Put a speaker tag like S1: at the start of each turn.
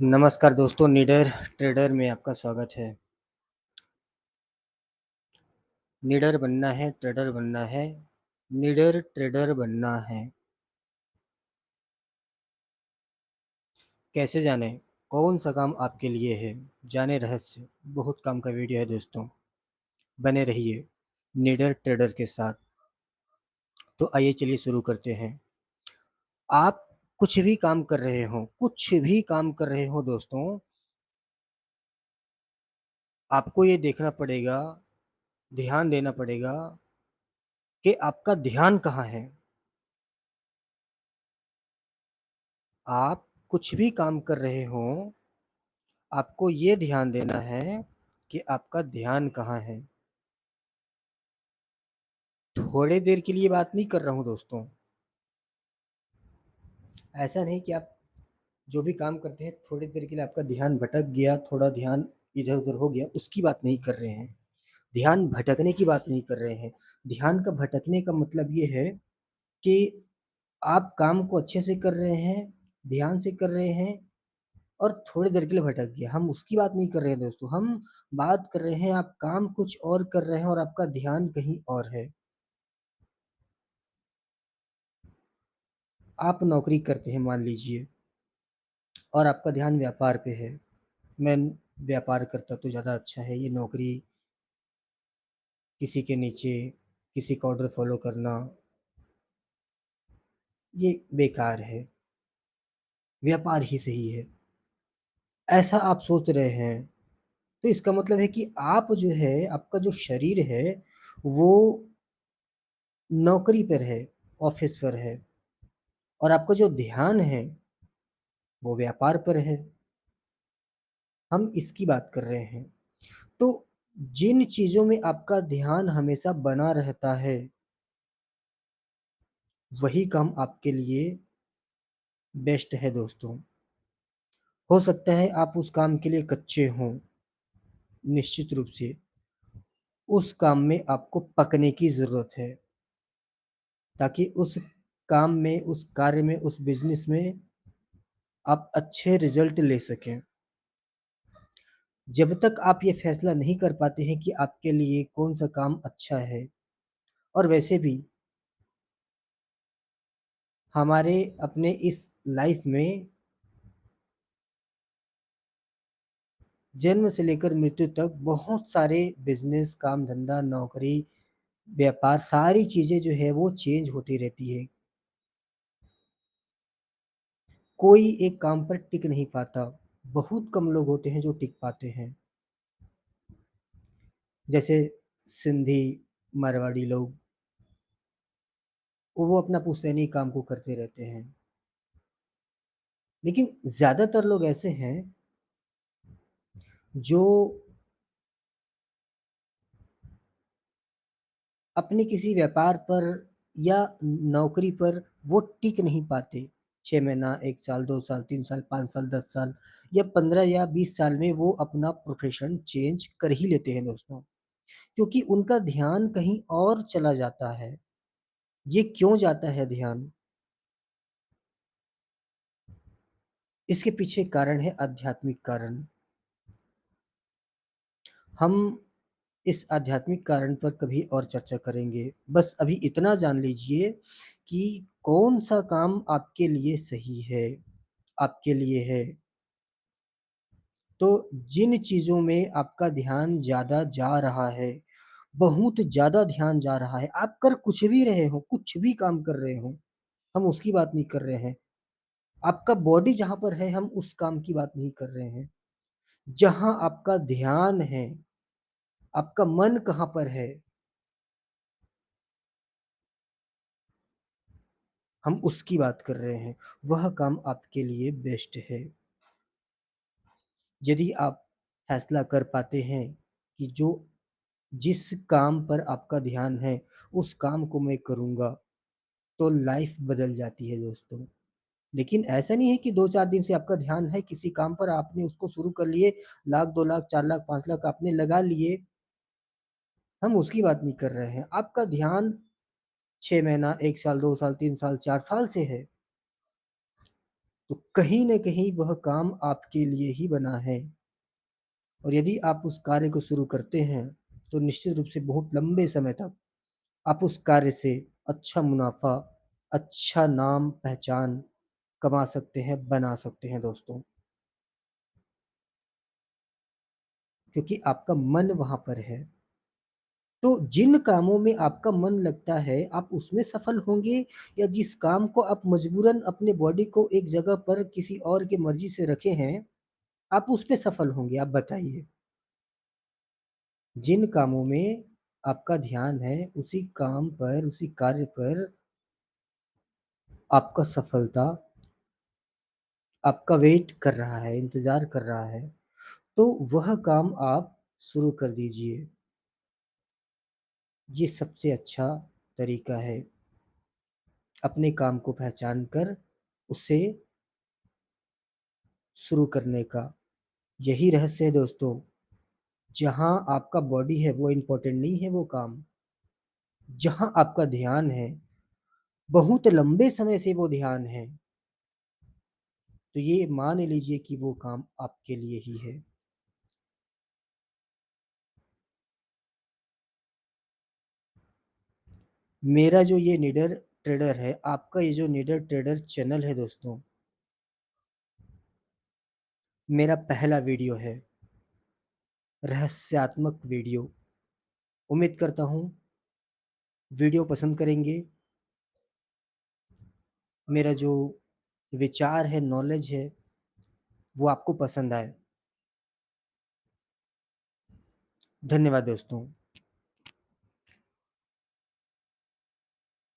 S1: नमस्कार दोस्तों, निडर ट्रेडर में आपका स्वागत है। निडर बनना है, ट्रेडर बनना है, निडर ट्रेडर बनना है। कैसे जानें कौन सा काम आपके लिए है? जाने रहस्य, बहुत काम का वीडियो है दोस्तों। बने रहिए निडर ट्रेडर के साथ। तो आइए चलिए शुरू करते हैं। आप कुछ भी काम कर रहे हो, कुछ भी काम कर रहे हो दोस्तों, आपको ये देखना पड़ेगा, ध्यान देना पड़ेगा कि आपका ध्यान कहाँ है। आप कुछ भी काम कर रहे हो, आपको ये ध्यान देना है कि आपका ध्यान कहाँ है। थोड़े देर के लिए बात नहीं कर रहा हूँ दोस्तों। ऐसा नहीं कि आप जो भी काम करते हैं थोड़ी देर के लिए आपका ध्यान भटक गया, थोड़ा ध्यान इधर-उधर हो गया, उसकी बात नहीं कर रहे हैं। ध्यान भटकने की बात नहीं कर रहे हैं। ध्यान का भटकने का मतलब ये है कि आप काम को अच्छे से कर रहे हैं, ध्यान से कर रहे हैं और थोड़ी देर के लिए भटक गया। हम उसकी बात नहीं कर रहे हैं दोस्तों। हम बात कर रहे हैं आप काम कुछ और कर रहे हैं और आपका ध्यान कहीं और है। आप नौकरी करते हैं मान लीजिए और आपका ध्यान व्यापार पे है। मैं व्यापार करता तो ज़्यादा अच्छा है, ये नौकरी किसी के नीचे किसी का ऑर्डर फॉलो करना ये बेकार है, व्यापार ही सही है। ऐसा आप सोच रहे हैं, तो इसका मतलब है कि आप जो है आपका जो शरीर है वो नौकरी पर है, ऑफ़िस पर है और आपका जो ध्यान है वो व्यापार पर है। हम इसकी बात कर रहे हैं। तो जिन चीज़ों में आपका ध्यान हमेशा बना रहता है, वही काम आपके लिए बेस्ट है दोस्तों। हो सकता है आप उस काम के लिए कच्चे हों, निश्चित रूप से उस काम में आपको पकने की ज़रूरत है, ताकि उस काम में, उस कार्य में, उस बिज़नेस में आप अच्छे रिज़ल्ट ले सकें। जब तक आप ये फ़ैसला नहीं कर पाते हैं कि आपके लिए कौन-सा काम अच्छा है और वैसे भी हमारे अपने इस लाइफ़ में जन्म से लेकर मृत्यु तक बहुत सारे बिज़नेस, काम-धंधा, नौकरी, व्यापार सारी चीज़ें जो है वो चेंज होती रहती है। कोई एक काम पर टिक नहीं पाता, बहुत कम लोग होते हैं जो टिक पाते हैं। जैसे सिंधी, मारवाड़ी लोग, वो अपना पुश्तैनी काम को करते रहते हैं। लेकिन ज़्यादातर लोग ऐसे हैं जो अपने किसी व्यापार पर या नौकरी पर वो टिक नहीं पाते। 6 महीना, 1 साल, 2 साल, 3 साल, 5 साल, 10 साल या 15 या 20 साल में वो अपना प्रोफ़ेशन चेंज कर ही लेते हैं दोस्तों, क्योंकि उनका ध्यान कहीं और चला जाता है। ये क्यों जाता है ध्यान? इसके पीछे कारण है आध्यात्मिक कारण। हम इस आध्यात्मिक कारण पर कभी और चर्चा करेंगे। बस अभी इतना जान लीजिए कि कौन-सा काम आपके लिए सही है, आपके लिए है। तो जिन चीज़ों में आपका ध्यान ज़्यादा जा रहा है, बहुत ज़्यादा ध्यान जा रहा है, आप कर कुछ भी रहे हो, कुछ भी काम कर रहे हो, हम उसकी बात नहीं कर रहे हैं। आपका बॉडी जहाँ पर है, हम उस काम की बात नहीं कर रहे हैं। जहाँ आपका ध्यान है, आपका मन कहाँ पर है, हम उसकी बात कर रहे हैं। वह काम आपके लिए बेस्ट है। यदि आप फैसला कर पाते हैं कि जो जिस काम पर आपका ध्यान है, उस काम को मैं करूँगा, तो लाइफ़ बदल जाती है दोस्तों। लेकिन ऐसा नहीं है कि 2-4 दिन से आपका ध्यान है किसी काम पर, आपने उसको शुरू कर लिए, लाख, 2 लाख, 4 लाख, 5 लाख आपने लगा लिए, हम उसकी बात नहीं कर रहे हैं। आपका ध्यान 6 महीना, 1 साल, 2 साल, 3 साल, 4 साल से है, तो कहीं न कहीं वह काम आपके लिए ही बना है और यदि आप उस कार्य को शुरू करते हैं, तो निश्चित रूप से बहुत लंबे समय तक आप उस कार्य से अच्छा मुनाफ़ा, अच्छा नाम, पहचान कमा सकते हैं, बना सकते हैं दोस्तों। क्योंकि आपका मन वहाँ पर है। तो जिन कामों में आपका मन लगता है, आप उसमें सफल होंगे या जिस काम को आप मजबूरन अपने बॉडी को एक जगह पर किसी और की मर्ज़ी से रखे हैं, आप उसपे सफल होंगे? आप बताइए। जिन कामों में आपका ध्यान है, उसी काम पर, उसी कार्य पर आपका सफलता आपका वेट कर रहा है, इंतज़ार कर रहा है, तो वह काम आप शुरू कर दीजिए। ये सबसे अच्छा तरीका है, अपने काम को पहचान कर उसे शुरू करने का। यही रहस्य है दोस्तों, जहाँ आपका बॉडी है वो इम्पोर्टेंट नहीं है वो काम। जहाँ आपका ध्यान है, बहुत लंबे समय से वो ध्यान है, तो ये मान लीजिए कि वो काम आपके लिए ही है। मेरा जो ये निडर ट्रेडर है, आपका ये जो निडर ट्रेडर चैनल है दोस्तों, मेरा पहला वीडियो है, रहस्यात्मक वीडियो। उम्मीद करता हूँ वीडियो पसंद करेंगे। मेरा जो विचार है, नॉलेज है, वो आपको पसंद आए। धन्यवाद दोस्तों।